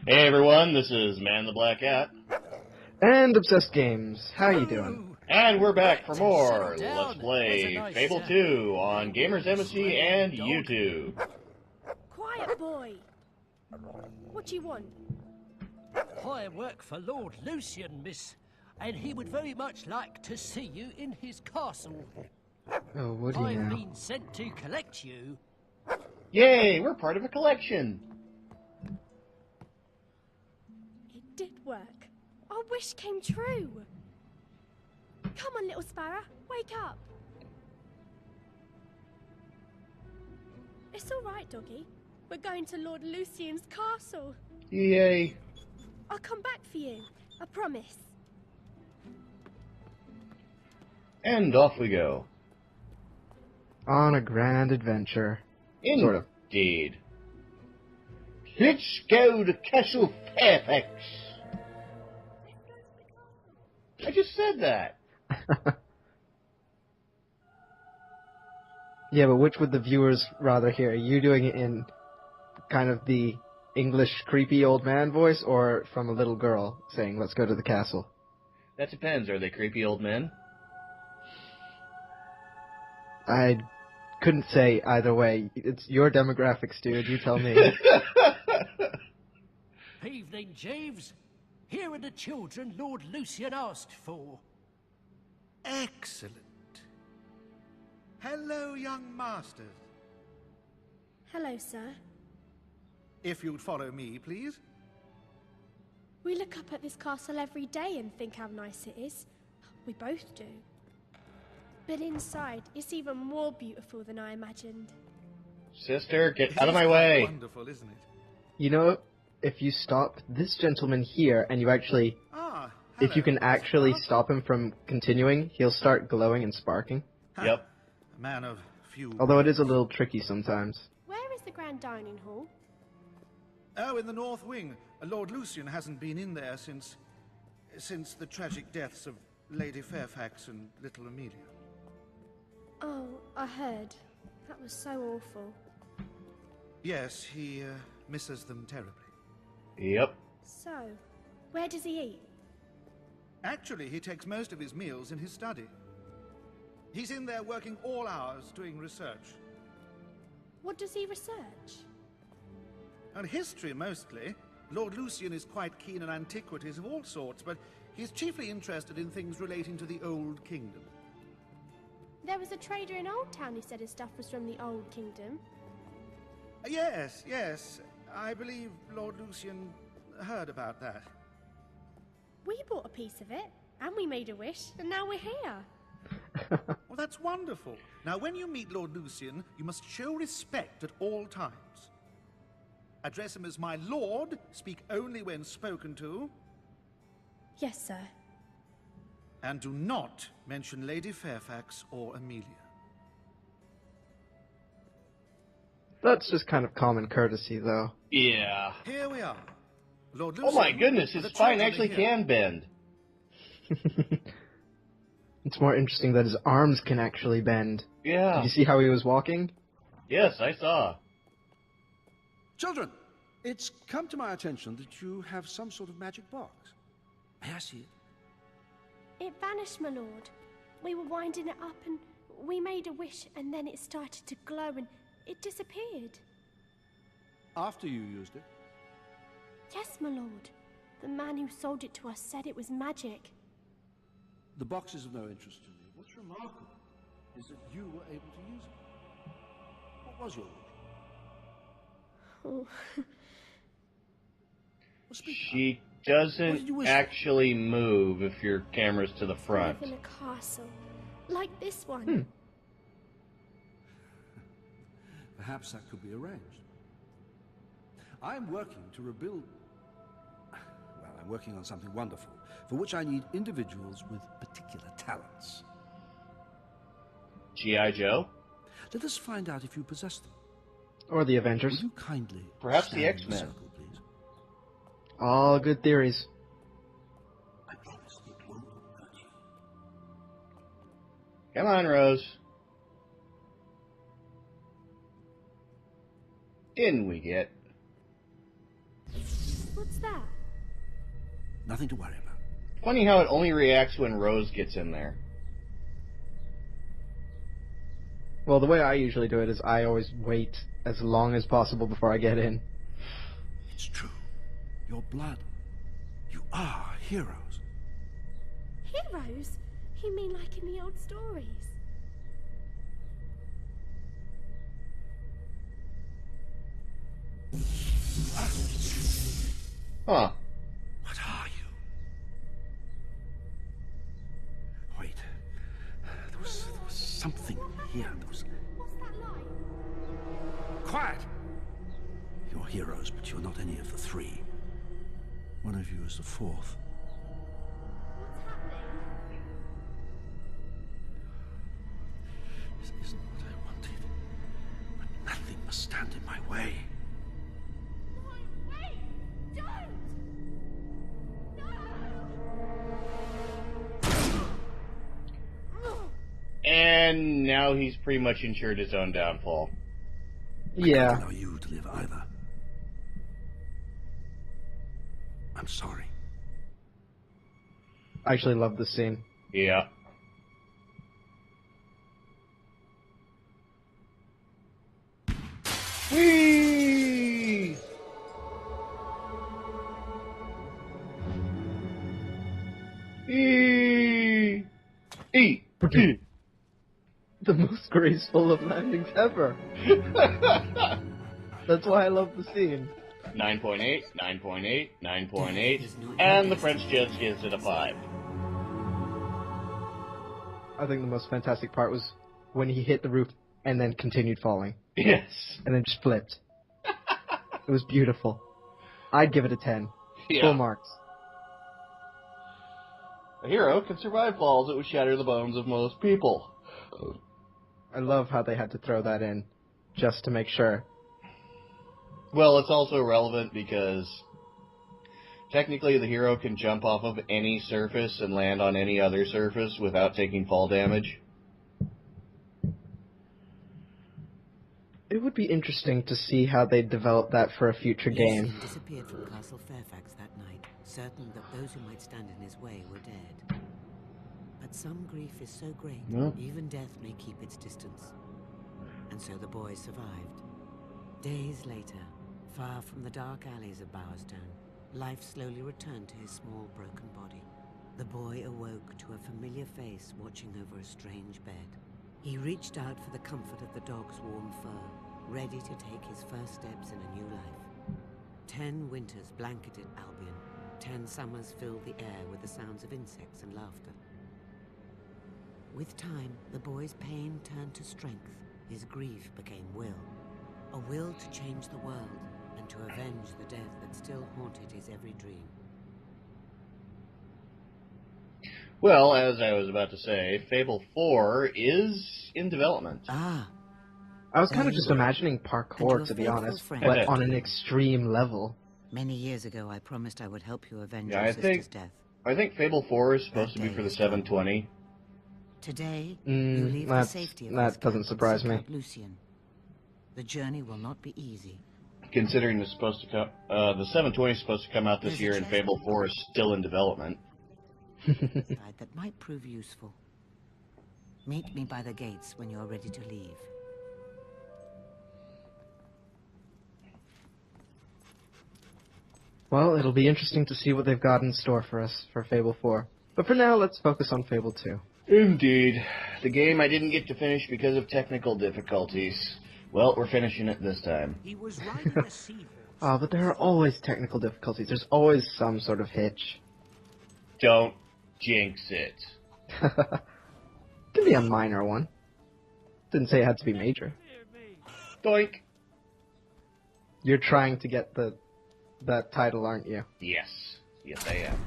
Hey everyone, this is Man the Black Cat. And Obsessed Games. How you doing? And we're back for more Let's Play Fable 2 on Gamers Embassy and YouTube. Quiet, boy! What do you want? I work for Lord Lucian, miss, and he would very much like to see you in his castle. Oh, what do you I've know? been sent to collect you. Yay, we're part of a collection. It did work. Our wish came true. Come on, little sparrow, wake up. It's all right, doggy. We're going to Lord Lucian's castle. Yay. I'll come back for you. I promise. And off we go. On a grand adventure. Sort of. Indeed. Let's go to Castle Fairfax. I just said that. Yeah, but which would the viewers rather hear? You doing it in kind of the English creepy old man voice, or from a little girl saying, let's go to the castle? That depends. Are they creepy old men? I couldn't say either way. It's your demographics, dude. You tell me. Evening, Jeeves. Here are the children Lord Lucian asked for. Excellent. Hello, young masters. Hello, sir. If you'd follow me, please. We look up at this castle every day and think how nice it is. We both do. But inside, it's even more beautiful than I imagined. Sister, get It out of is my quite way. Wonderful, isn't it? You know, if you stop this gentleman here and you actually... Ah, If you hello, can actually Spark. stop him from continuing, he'll start glowing and sparking. Yep. A man of few. Although it is a little tricky sometimes. Where is the grand dining hall? Oh, in the North Wing. Lord Lucian hasn't been in there since the tragic deaths of Lady Fairfax and little Amelia. Oh, I heard. That was so awful. Yes, he misses them terribly. Yep. So, where does he eat? Actually, he takes most of his meals in his study. He's in there working all hours doing research. What does he research? On history, mostly. Lord Lucian is quite keen on antiquities of all sorts, but he's chiefly interested in things relating to the Old Kingdom. There was a trader in Old Town who said his stuff was from the Old Kingdom. Yes, yes. I believe Lord Lucian heard about that. We bought a piece of it, and we made a wish, and now we're here. Well, that's wonderful. Now, when you meet Lord Lucian, you must show respect at all times. Address him as my lord, speak only when spoken to, Yes, sir. and do not mention Lady Fairfax or Amelia. That's just kind of common courtesy, though. Yeah. Here we are. Lord Oh Lucian, my goodness, his the spine children are actually here. can bend. It's more interesting that his arms can actually bend. Yeah. Did you see how he was walking? Yes, I saw. Children, it's come to my attention that you have some sort of magic box. May I see it? It vanished, my lord. We were winding it up, and we made a wish, and then it started to glow, and it disappeared. After you used it? Yes, my lord. The man who sold it to us said it was magic. The box is of no interest to me. What's remarkable is that you were able to use it. What was your wish? Oh. Well, speak up. She What did you doesn't wish? actually move if your camera's to the I front. live in a castle, like this one. Perhaps that could be arranged. I'm working to rebuild... Well, I'm working on something wonderful, for which I need individuals with particular talents. G.I. Joe? Let us find out if you possess them. Or the Will Avengers? you kindly Perhaps stand the in X-Men. circle, please? All good theories. I promise it won't hurt you. Come on, Rose. In we get. What's that? Nothing to worry about. Funny how it only reacts when Rose gets in there. Well, the way I usually do it is I always wait as long as possible before I get in. It's true. Your blood. You are heroes. Heroes? You mean like in the old stories? Huh. What are you? Wait. There was something here. What's that like? Quiet! You're heroes, but you're not any of the three. One of you is the fourth. What's happening? This isn't what I wanted. But nothing must stand in my way. No, wait! Don't! No! And now he's pretty much ensured his own downfall. I Yeah. don't allow you to live either. I'm sorry. I actually love this scene. Yeah. Whee! The most graceful of landings ever. That's why I love the scene. 9.8, 9.8, 9.8, and the French judge gives it a 5. I think the most fantastic part was when he hit the roof and then continued falling. Yes. And then just flipped. It was beautiful. I'd give it a 10. Yeah. Full marks. A hero can survive falls that would shatter the bones of most people. I love how they had to throw that in just to make sure. Well, it's also relevant because technically the hero can jump off of any surface and land on any other surface without taking fall damage. It would be interesting to see how they develop that for a future game. Lucian disappeared from Castle Fairfax that night, certain that those who might stand in his way were dead. But some grief is so great, even death may keep its distance. And so the boy survived. Days later, far from the dark alleys of Bowerstone, life slowly returned to his small, broken body. The boy awoke to a familiar face watching over a strange bed. He reached out for the comfort of the dog's warm fur, ready to take his first steps in a new life. 10 winters blanketed Albion. 10 summers filled the air with the sounds of insects and laughter. With time, the boy's pain turned to strength. His grief became will. A will to change the world and to avenge the death that still haunted his every dream. Well, as I was about to say, Fable 4 is in development. Ah, I was kind of just imagining parkour, to be honest, but on an extreme level. many years ago I promised I would help you avenge Yeah, your I sister's think- death. I think Fable 4 is supposed to be for the 720. Today, you leave the safety of this that doesn't camp and surprise seek me. out Lucian. The journey will not be easy. Considering it's supposed to come, the 720 is supposed to come out this year, and Fable 4 is still in development. That might prove useful. Meet me by the gates when you're ready to leave. Well, it'll be interesting to see what they've got in store for us for Fable 4. But for now, let's focus on Fable 2. Indeed. The game I didn't get to finish because of technical difficulties. Well, we're finishing it this time. He was riding a seahorse. Oh, but there are always technical difficulties. There's always some sort of hitch. Don't jinx it. Can be a minor one. Didn't say it had to be major. Doink. You're trying to get that title, aren't you? Yes. Yes, I am.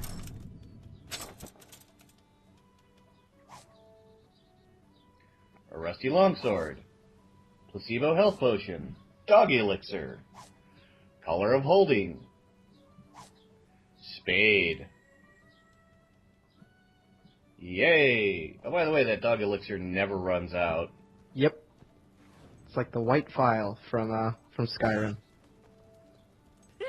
A rusty longsword. Placebo health potion. Dog elixir. Collar of holding. Spade. Yay! Oh, by the way, that dog elixir never runs out. Yep. It's like the white file from Skyrim.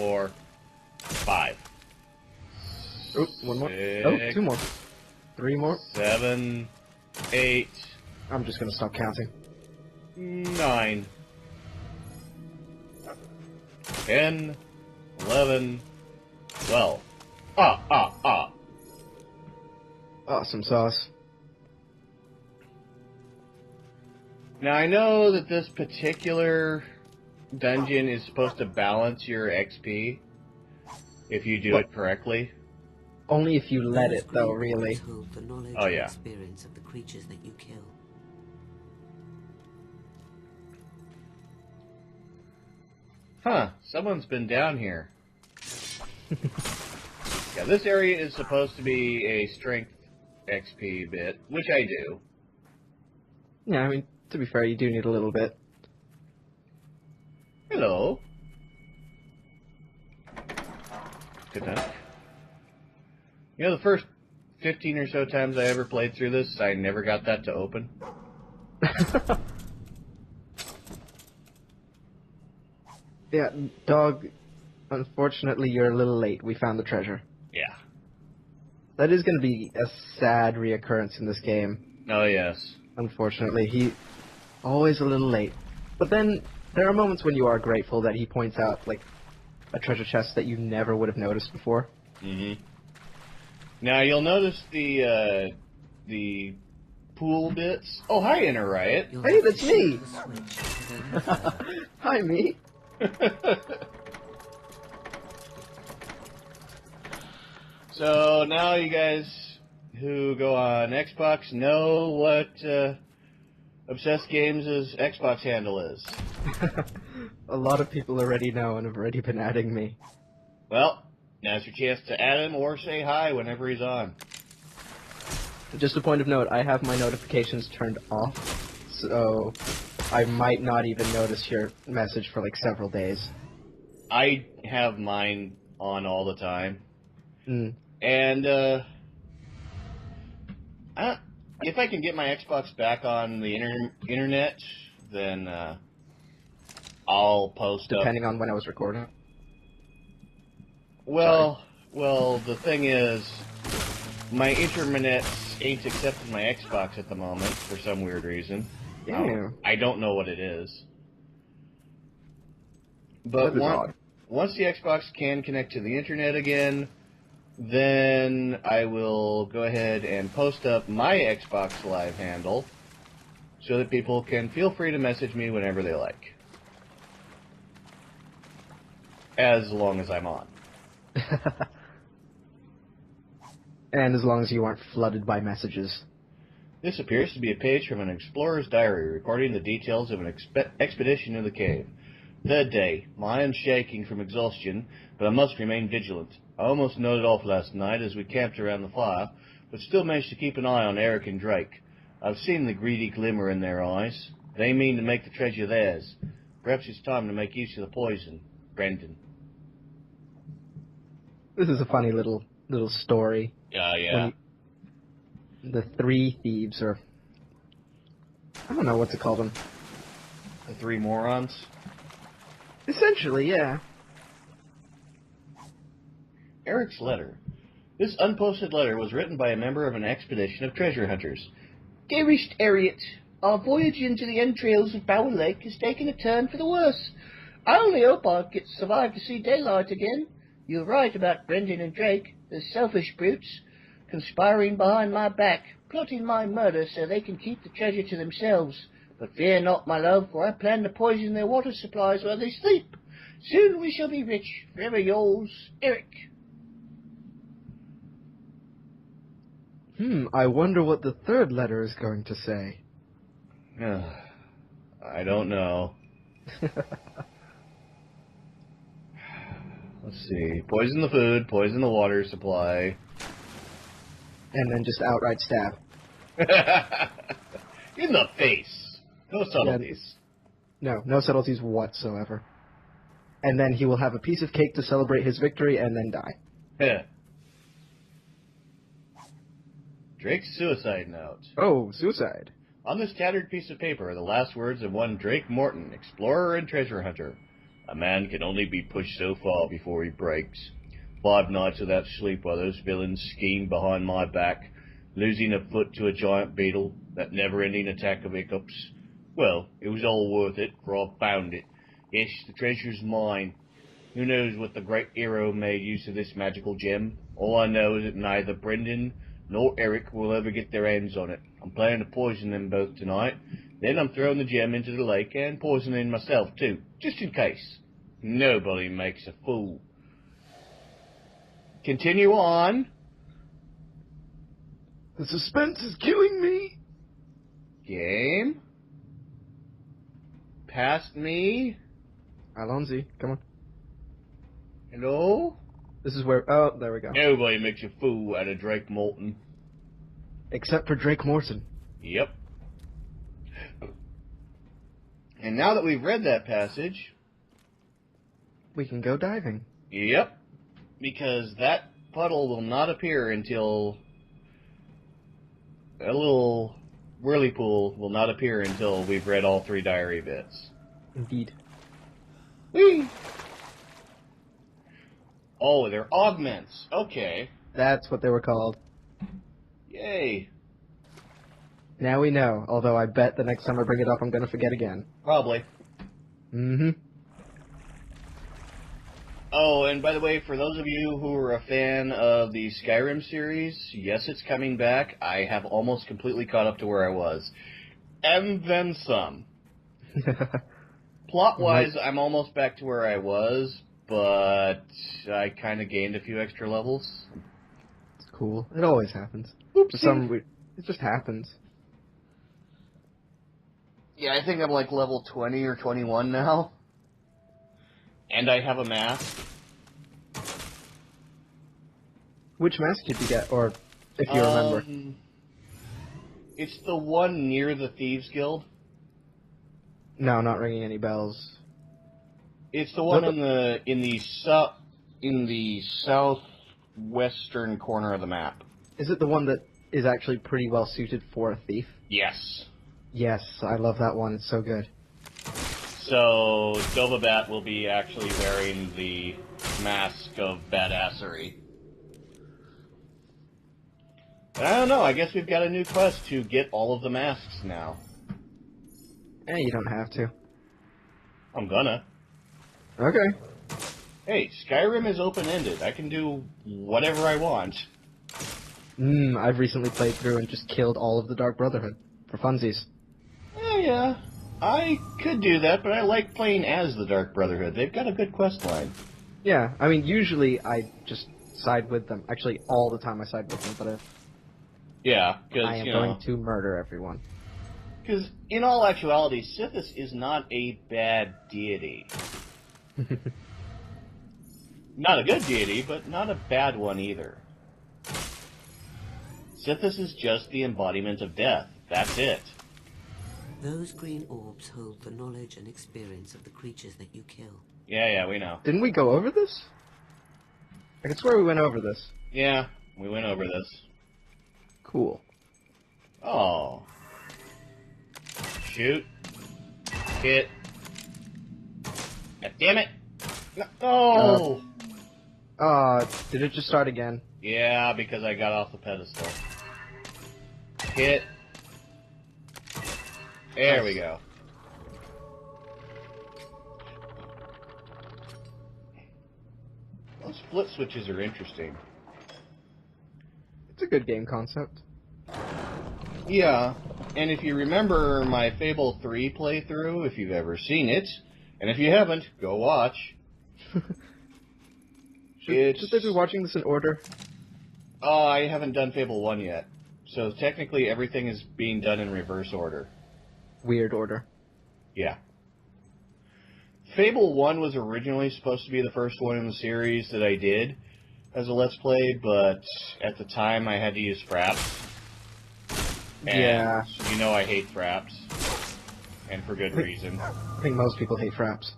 4, 5. Oh, one more. 6, Oh, 2 more. 3 more. 7, 8. I'm just gonna stop counting. 9, 10, 11, 12. Awesome sauce. Now, I know that this particular dungeon is supposed to balance your XP if you do it correctly. Only if you let it, though, really. Hold the knowledge Oh, and yeah. experience of the creatures that you kill. Huh, someone's been down here. Yeah, this area is supposed to be a strength XP bit, which I do. Yeah, I mean, to be fair, you do need a little bit. Hello. Good enough. You know, the first 15 or so times I ever played through this, I never got that to open. Yeah, dog, unfortunately, you're a little late. We found the treasure. Yeah. That is going to be a sad reoccurrence in this game. Oh, yes. Unfortunately, he always a little late. But then there are moments when you are grateful that he points out, like, a treasure chest that you never would have noticed before. Mm-hmm. Now, you'll notice the pool bits. Oh, hi, Inner Riot. Hey, that's me! Hi, me. So now you guys who go on Xbox know what Obsessed Games' Xbox handle is. A lot of people already know and have already been adding me. Well, now's your chance to add him or say hi whenever he's on. Just a point of note, I have my notifications turned off, so I might not even notice your message for like several days. I have mine on all the time. Mm. And if I can get my Xbox back on the internet, then I'll post Depending up. on when I was recording. Well, the thing is, my internet ain't accepting my Xbox at the moment for some weird reason. Yeah. I don't know what it is. But once the Xbox can connect to the internet again, then I will go ahead and post up my Xbox Live handle so that people can feel free to message me whenever they like. As long as I'm on. And as long as you aren't flooded by messages. This appears to be a page from an explorer's diary recording the details of an expedition in the cave. Third day. My hands shaking from exhaustion, but I must remain vigilant. I almost nodded off last night as we camped around the fire, but still managed to keep an eye on Eric and Drake. I've seen the greedy glimmer in their eyes. They mean to make the treasure theirs. Perhaps it's time to make use of the poison. Brendan. This is a funny little story. Yeah. The three thieves, or I don't know what to call them. The three morons? Essentially, yeah. Eric's letter. This unposted letter was written by a member of an expedition of treasure hunters. Dearest Harriet, our voyage into the entrails of Bower Lake has taken a turn for the worse. I only hope I'll survive to see daylight again. You're right about Brendan and Drake, the selfish brutes, conspiring behind my back, plotting my murder so they can keep the treasure to themselves. But fear not, my love, for I plan to poison their water supplies while they sleep. Soon we shall be rich. Forever yours, Eric. I wonder what the third letter is going to say. I don't know. Let's see. Poison the food, poison the water supply. And then just outright stab. In the face. No subtleties. No subtleties whatsoever. And then he will have a piece of cake to celebrate his victory and then die. Drake's suicide note. Oh, suicide. On this tattered piece of paper are the last words of one Drake Morton, explorer and treasure hunter. A man can only be pushed so far before he breaks. 5 nights without sleep while those villains schemed behind my back, losing a foot to a giant beetle, that never-ending attack of hiccups. Well, it was all worth it, for I found it. Yes, the treasure's mine. Who knows what the great hero made use of this magical gem? All I know is that neither Brendan nor Eric will ever get their hands on it. I'm planning to poison them both tonight. Then I'm throwing the gem into the lake and poisoning myself too, just in case. Nobody makes a fool. Continue on. The suspense is killing me. Game. Past me. Alonzi, come on. Hello? This is where... Oh, there we go. Nobody makes a fool out of Drake Morton. Except for Drake Morton. Yep. And now that we've read that passage... we can go diving. Yep. Because that puddle will not appear until... a little whirlpool will not appear until we've read all 3 diary bits. Indeed. Whee! Oh, they're augments. Okay. That's what they were called. Yay. Now we know, although I bet the next time I bring it up I'm going to forget again. Probably. Mm-hmm. Oh, and by the way, for those of you who are a fan of the Skyrim series, yes, it's coming back. I have almost completely caught up to where I was. And then some. Plot-wise, I'm almost back to where I was, but I kind of gained a few extra levels. It's cool. It always happens. Oopsie. It just happens. Yeah, I think I'm like level 20 or 21 now. And I have a mask. Which mask did you get, or if you remember? It's the one near the Thieves Guild. No, not ringing any bells. It's the one in the southwestern corner of the map. Is it the one that is actually pretty well suited for a thief? Yes. Yes, I love that one. It's so good. So Dovabat will be actually wearing the mask of badassery. But I don't know, I guess we've got a new quest to get all of the masks now. You don't have to. I'm gonna. Okay. Hey, Skyrim is open-ended. I can do whatever I want. I've recently played through and just killed all of the Dark Brotherhood. For funsies. Yeah. I could do that, but I like playing as the Dark Brotherhood. They've got a good quest line. Yeah, I mean, usually I just side with them. Actually, all the time I side with them, but yeah, because, I am going to murder everyone. Because, in all actuality, Sithis is not a bad deity. Not a good deity, but not a bad one either. Sithis is just the embodiment of death. That's it. Those green orbs hold the knowledge and experience of the creatures that you kill. Yeah, we know. Didn't we go over this? I can swear we went over this. Yeah, we went over this. Cool. Oh. Shoot. Hit. God damn it! No! Did it just start again? Yeah, because I got off the pedestal. Hit. There we go. Those flip switches are interesting. It's a good game concept. Yeah, and if you remember my Fable 3 playthrough, if you've ever seen it, and if you haven't, go watch. Should they be watching this in order? Oh, I haven't done Fable 1 yet. So technically everything is being done in reverse order. Weird order. Yeah. Fable 1 was originally supposed to be the first one in the series that I did as a Let's Play, but at the time I had to use fraps. And yeah. You know I hate fraps. And for good reason. I think most people hate fraps.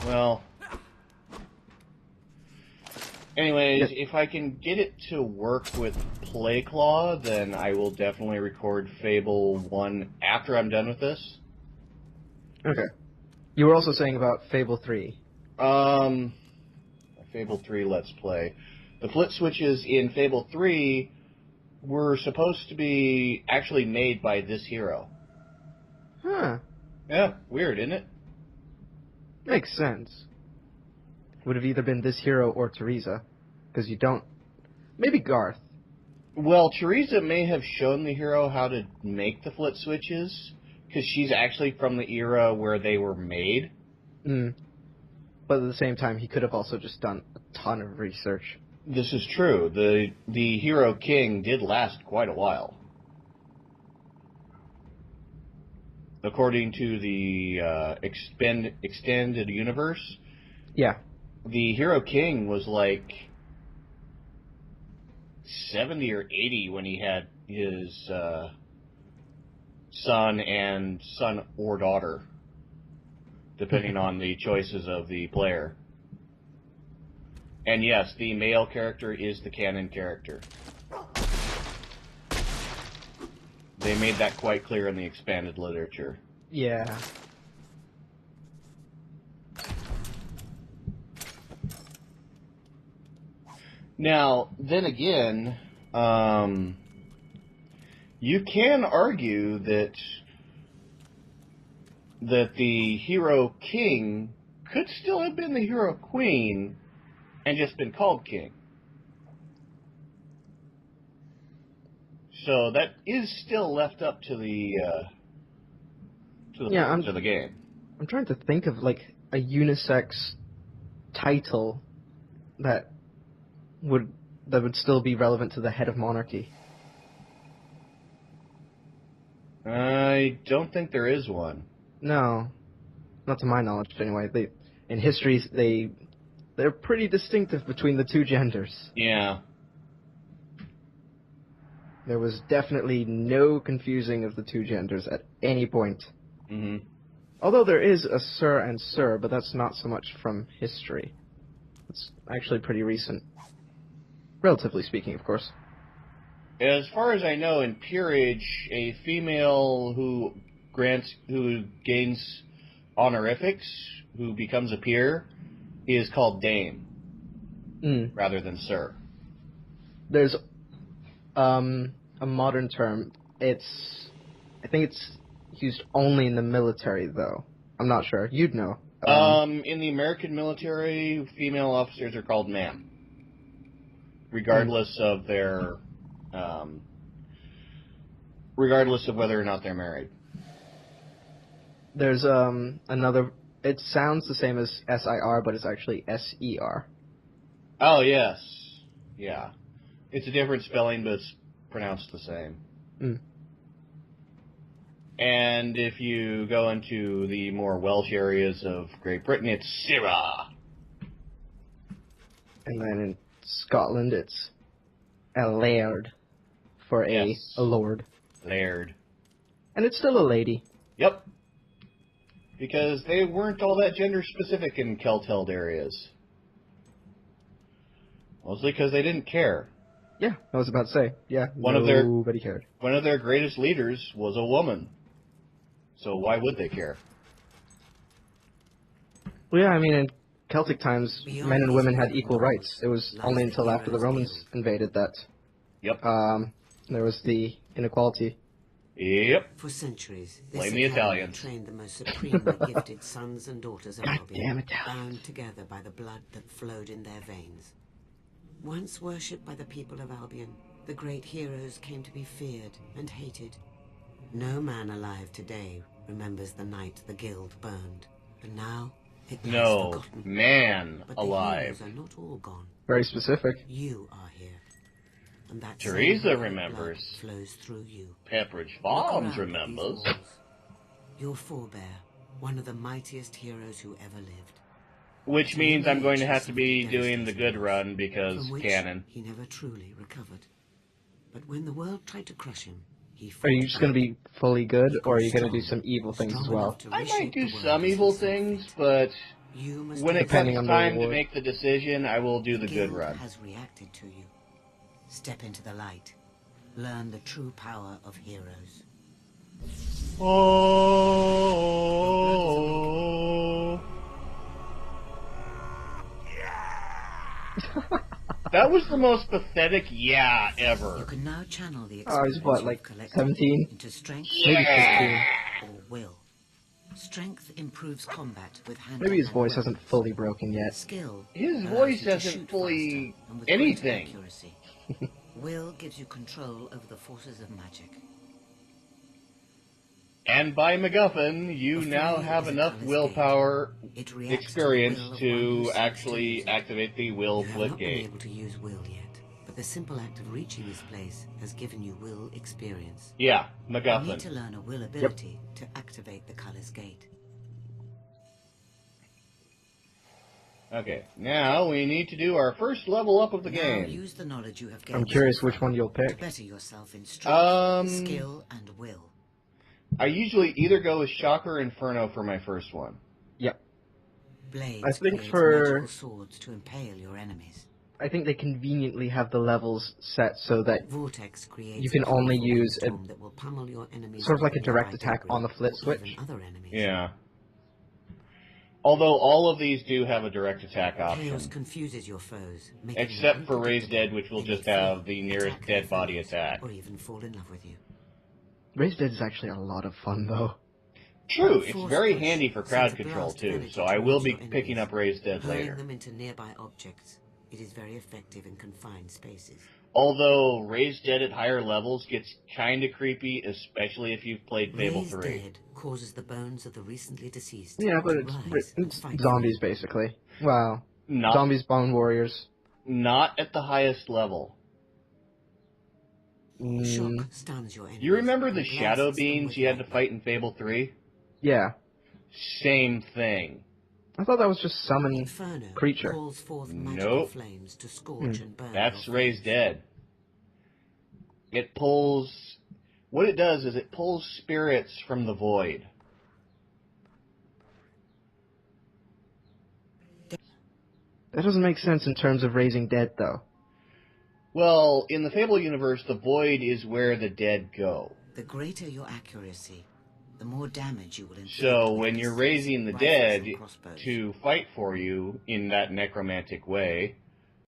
Well... Anyways, if I can get it to work with PlayClaw, then I will definitely record Fable 1 after I'm done with this. Okay. You were also saying about Fable 3. Fable 3 Let's Play. The flit switches in Fable 3 were supposed to be actually made by this hero. Huh. Yeah, weird, isn't it? Makes sense. Would have either been this hero or Teresa. Because you don't... Maybe Garth. Well, Teresa may have shown the hero how to make the flit switches, because she's actually from the era where they were made. But at the same time, he could have also just done a ton of research. This is true. The Hero King did last quite a while. According to the extended universe, Yeah. the Hero King was like 70 or 80 when he had his son or daughter, depending on the choices of the player. And yes, the male character is the canon character. They made that quite clear in the expanded literature. Yeah. Now, then again, you can argue that the Hero King could still have been the Hero Queen and just been called King. So that is still left up to the to the game. I'm trying to think of like a unisex title that would still be relevant to the head of monarchy. I don't think there is one. No, not to my knowledge anyway. In history they're pretty distinctive between the two genders. Yeah. There was definitely no confusing of the two genders at any point. Mm-hmm. Although there is a Sir and Sir, but that's not so much from history. It's actually pretty recent. Relatively speaking, of course. As far as I know, in peerage, a female who gains honorifics, who becomes a peer, is called Dame, rather than Sir. There's a modern term. I think it's used only in the military, though. I'm not sure. You'd know. In the American military, female officers are called ma'am, regardless of their, regardless of whether or not they're married. There's another. It sounds the same as SIR, but it's actually SER. Oh yes, yeah. It's a different spelling, but it's pronounced the same. And if you go into the more Welsh areas of Great Britain, it's Sirrah. And then in Scotland, it's a laird for a lord. Laird. And it's still a lady. Yep. Because they weren't all that gender-specific in Celt-held areas. Mostly because they didn't care. Yeah, I was about to say. Yeah, nobody cared. One of their greatest leaders was a woman. So why would they care? Well, yeah, I mean, in Celtic times, men and women had equal rights. It was only until after the Romans invaded that there was the inequality. Yep. For centuries, Blame the Italians. Trained the most supremely gifted sons and daughters of Albion, bound together by the blood that flowed in their veins. Once worshipped by the people of Albion, the great heroes came to be feared and hated. No man alive today remembers the night the guild burned, and now it lies forgotten. Man but alive. The heroes are not all gone. Very specific. You are here, and that Teresa remembers. Flows through you. Pepperidge Farms remembers. Your forebear, one of the mightiest heroes who ever lived. Which means I'm going to have to be doing the good run because canon. He never truly recovered. But when the world tried to crush him, are you just going to be fully good, or are you going to do some evil things as well? I might do some evil things, but when it comes time to make the decision, I will do the good run. Has reacted to you. Step into the light. Learn the true power of heroes. Oh. That was the most pathetic yeah ever. You can now channel the Oh, he's what, experience like you've collected 17? into strength, Maybe 15. or will. Strength improves combat with hand Maybe his voice hasn't weapons. fully broken yet. Skill His allows voice you to hasn't shoot fully faster and with anything. greater accuracy. Will gives you control over the forces of magic. And by MacGuffin, you A now flame have is a enough colour's willpower gate. It reacts experience to, the will of one who to seeks actually use it. activate the will You have flip not been gate. able to use will yet, but the simple act of reaching this place has given you will experience. Yeah, You need MacGuffin. to learn a will ability to activate the colour's gate. Okay, now we need to do our first level up of the Now game. use the knowledge you have gained I'm curious so which far one you'll to pick. better yourself in strength, Um, skill, and will. I usually either go with Shock or Inferno for my first one. Yep. Blades I think create for- magical swords to impale your enemies. I think they conveniently have the levels set so that Vortex creates you can a powerful only use a- windstorm that will pummel your enemies sort of like a with direct nearby attack debris, on the flip or switch. even other enemies. Yeah. Although all of these do have a direct attack Chaos option. confuses your foes, making them Except for Raised unpredictable. Dead, which will They just may have flee, the nearest attack their dead body foes, attack. or even fall in love with you. Raised Dead is actually a lot of fun, though. True, it's Force very push handy for sends crowd a control blast of too, energy so I will towards be your picking enemies, up Raised Dead hurling later. them into nearby objects. It is very effective in confined spaces. Although Raised Dead at higher levels gets kinda creepy, especially if you've played Fable Raised 3. Dead causes the bones of the recently deceased Yeah, but to it's rise and fight for zombies, you. basically. Wow. Not, Zombies, Bone Warriors. not at the highest level. Shock stuns your enemies. You remember the and shadow blasts them beings with you had to lightning. fight in Fable 3? Yeah. Same thing. I thought that was just summon Inferno creature. calls forth magical Nope. flames to scorch and burn That's your Raised foes. Dead. It pulls... What it does is it pulls spirits from the void. That doesn't make sense in terms of raising dead, though. Well, in the Fable universe, the void is where the dead go. The greater your accuracy, the more damage you will inflict. So with when you're pistols, raising the rifles, dead or crossbows. to fight for you in that necromantic way,